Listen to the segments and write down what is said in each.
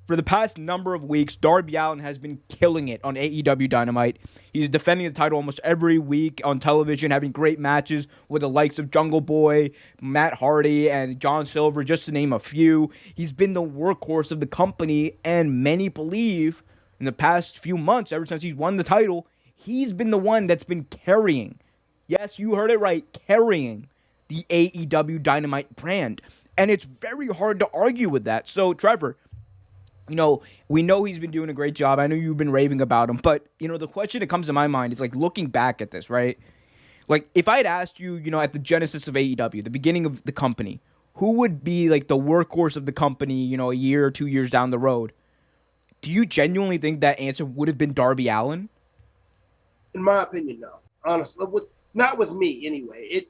For the past number of weeks, Darby Allin has been killing it on AEW Dynamite. He's defending the title almost every week on television, having great matches with the likes of Jungle Boy, Matt Hardy, and John Silver, just to name a few. He's been the workhorse of the company, and many believe in the past few months, ever since he's won the title, he's been the one that's been carrying. Yes, you heard it right, carrying the AEW Dynamite brand. And it's very hard to argue with that. So, Trevor, we know he's been doing a great job. I know you've been raving about him, but, the question that comes to my mind is, like, looking back at this, right? Like, if I had asked you, at the genesis of AEW, the beginning of the company, who would be, like, the workhorse of the company, a year or 2 years down the road? Do you genuinely think that answer would have been Darby Allin? In my opinion, no. Honestly, not with me anyway.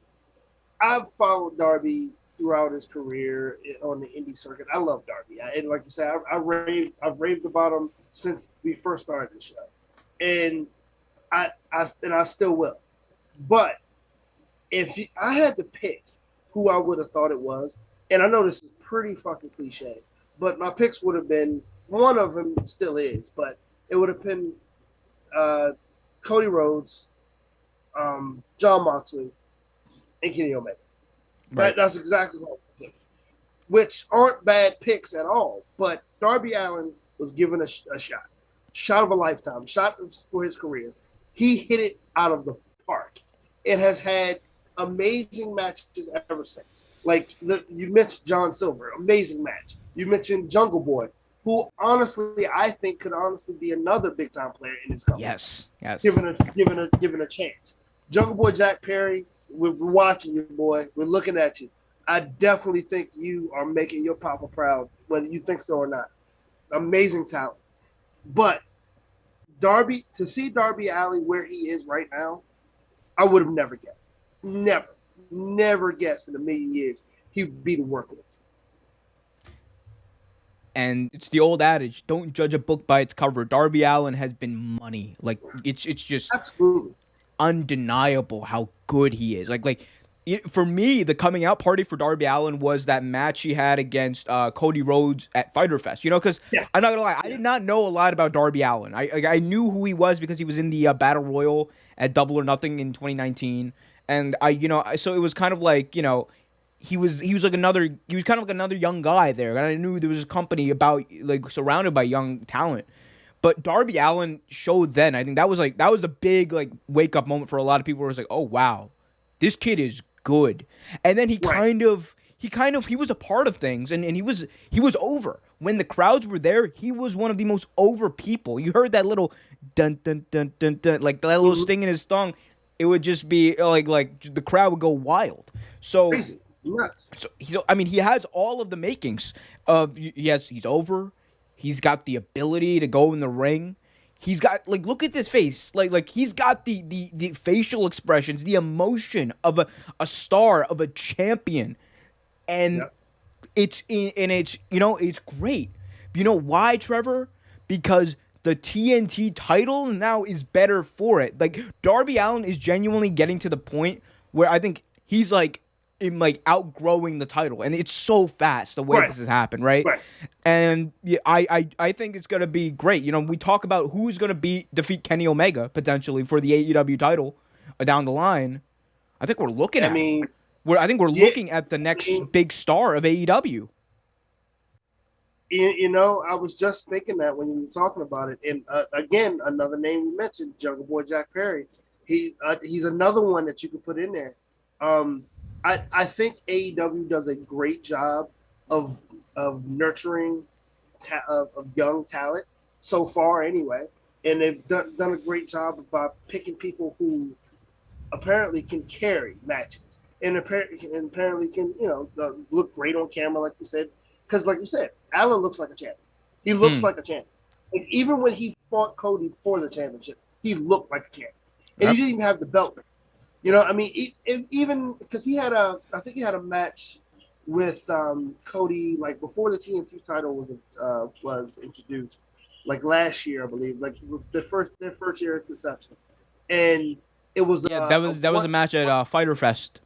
I've followed Darby throughout his career on the indie circuit. I love Darby. And like you said, I've raved about him since we first started the show, and I still will. But if I had to pick who I would have thought it was, and I know this is pretty fucking cliche, but my picks would have been, one of them still is, but it would have been Cody Rhodes, John Moxley, and Kenny Omega. Right. That's exactly what I picked, which aren't bad picks at all. But Darby Allin was given a shot of a lifetime, shot for his career. He hit it out of the park. It has had amazing matches ever since. Like you mentioned John Silver, amazing match. You mentioned Jungle Boy, who honestly I think could honestly be another big time player in this company. Yes. Given a chance. Jungle Boy Jack Perry. We're watching you, boy. We're looking at you. I definitely think you are making your papa proud, whether you think so or not. Amazing talent. But to see Darby Allin where he is right now, I would have never guessed. Never guessed in a million years he'd be the workhorse. And it's the old adage, don't judge a book by its cover. Darby Allin has been money. Like, it's just absolutely undeniable how good he is. Like for me, the coming out party for Darby Allin was that match he had against Cody Rhodes at Fyter Fest. Because I'm not gonna lie, I did not know a lot about Darby Allin. I knew who he was because he was in the Battle Royal at Double or Nothing in 2019, and so it was kind of like he was kind of like another young guy there, and I knew there was a company about like surrounded by young talent. But Darby Allin showed then, I think that was a big like wake up moment for a lot of people where it was like, oh wow, this kid is good. And then he was a part of things, and he was over. When the crowds were there, he was one of the most over people. You heard that little dun dun dun dun dun, like that little sting in his tongue. It would just be like the crowd would go wild. So crazy. Nuts. So he has all of the makings of he's over. He's got the ability to go in the ring. He's got look at this face. Like he's got the facial expressions, the emotion of a star, of a champion. And it's great. You know why, Trevor? Because the TNT title now is better for it. Like Darby Allin is genuinely getting to the point where I think he's outgrowing the title, and it's so fast the way this has happened, right? And I think it's gonna be great. We talk about who's gonna defeat Kenny Omega potentially for the AEW title down the line. I think we're looking looking at the next big star of AEW. I was just thinking that when you were talking about it, and again, another name you mentioned, Jungle Boy Jack Perry. He's another one that you could put in there. I think AEW does a great job of nurturing of young talent so far, anyway, and they've done a great job about picking people who apparently can carry matches and apparently can look great on camera, like you said. Because, like you said, Allin looks like a champion. He looks like a champion. And even when he fought Cody for the championship, he looked like a champion, and he didn't even have the belt. Even because I think he had a match with Cody before the TNT title was introduced, last year, I believe, their first year of conception, and it was that was a match at Fyter Fest,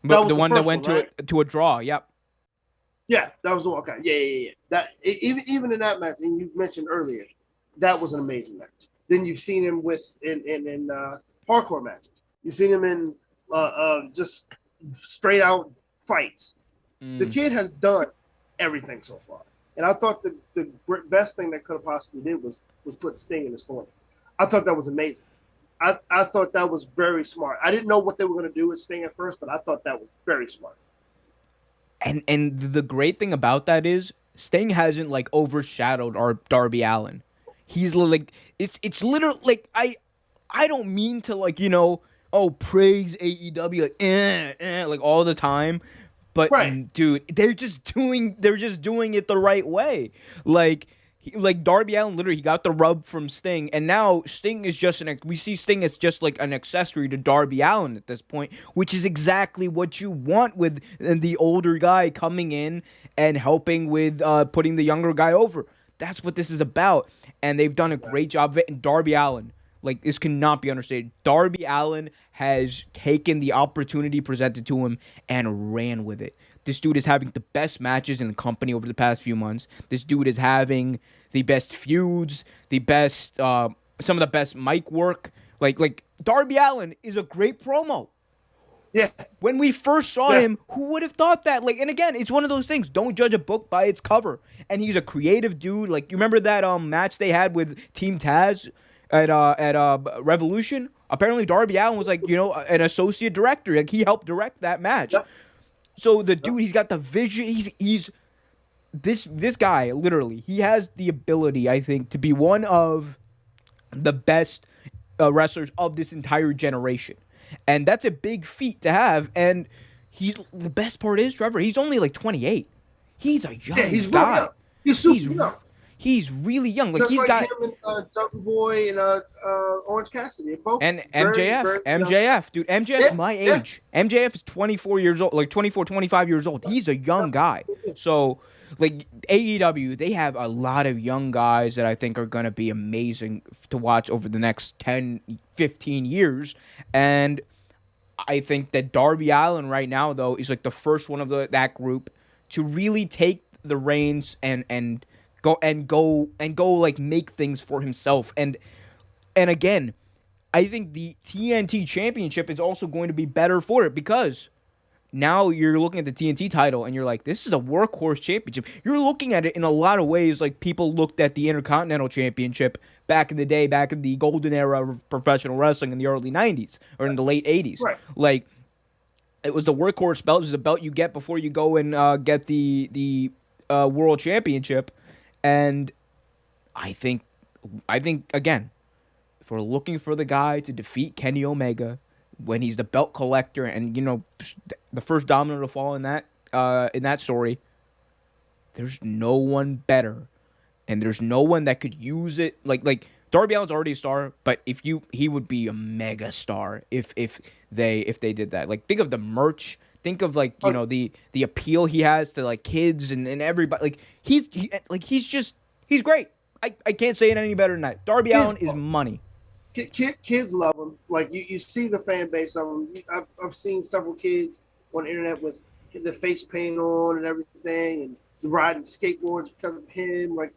but the one that went to a draw. Yep. Yeah, that was the one. Okay, yeah. That even in that match, and you mentioned earlier, that was an amazing match. Then you've seen him with in hardcore matches. You've seen him in just straight out fights. The Mm. kid has done everything so far, and I thought the best thing that could have possibly did was put Sting in his corner. I thought that was amazing. I thought that was very smart. I didn't know what they were going to do with Sting at first, but I thought that was very smart. And the great thing about that is Sting hasn't like overshadowed our Darby Allin. He's like it's literally like I don't mean to like praise AEW like all the time, but Right. dude, they're just doing it the right way. Like like Darby Allin literally he got the rub from Sting, and now Sting is just we see Sting as just like an accessory to Darby Allin at this point, which is exactly what you want with the older guy coming in and helping with putting the younger guy over. That's what this is about, and they've done a great job of it. And Darby Allin, like this cannot be understated. Darby Allin has taken the opportunity presented to him and ran with it. This dude is having the best matches in the company over the past few months. This dude is having the best feuds, the best, some of the best mic work. Like Darby Allin is a great promo. Yeah. When we first saw him, who would have thought that? Like, and again, it's one of those things. Don't judge a book by its cover. And he's a creative dude. Like, you remember that match they had with Team Taz at Revolution? Apparently, Darby Allin was like an associate director. Like, he helped direct that match. Yep. So the dude, he's got the vision. He's this guy literally. He has the ability, I think, to be one of the best wrestlers of this entire generation, and that's a big feat to have. And the best part is, Trevor, he's only like 28. He's a young he's guy. Really young. He's super young. He's really young. Like just he's like got him and Jungle Boy and Orange Cassidy, both and MJF, dude. MJF my age. MJF is 24 years old, like 24, 25 years old. He's a young guy. So, like AEW, they have a lot of young guys that I think are going to be amazing to watch over the next 10, 15 years. And I think that Darby Allin right now, though, is like the first one of that group to really take the reins and go like make things for himself. And again, I think the TNT Championship is also going to be better for it, because now you're looking at the TNT title and you're like, this is a workhorse championship. You're looking at it in a lot of ways like people looked at the Intercontinental Championship back in the day, back in the golden era of professional wrestling in the early 90s or in the late 80s. Right. Like, it was the workhorse belt. It was a belt you get before you go and get the World Championship. And I think again, if we're looking for the guy to defeat Kenny Omega when he's the belt collector and the first domino to fall in that story, there's no one better, and there's no one that could use it. Like Darby Allin's already a star, but he would be a mega star if they did that. Like, think of the merch. Think of like the appeal he has to like kids and everybody. Like he's great. I can't say it any better than that. Darby Allin is money. Kids love him. Like you see the fan base of him. I've seen several kids on the internet with the face paint on and everything, and riding skateboards because of him. Like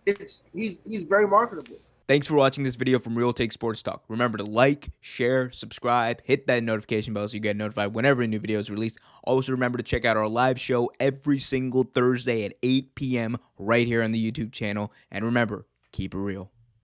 he's very marketable. Thanks for watching this video from Real Take Sports Talk. Remember to like, share, subscribe, hit that notification bell so you get notified whenever a new video is released. Also, remember to check out our live show every single Thursday at 8 p.m. right here on the YouTube channel. And remember, keep it real.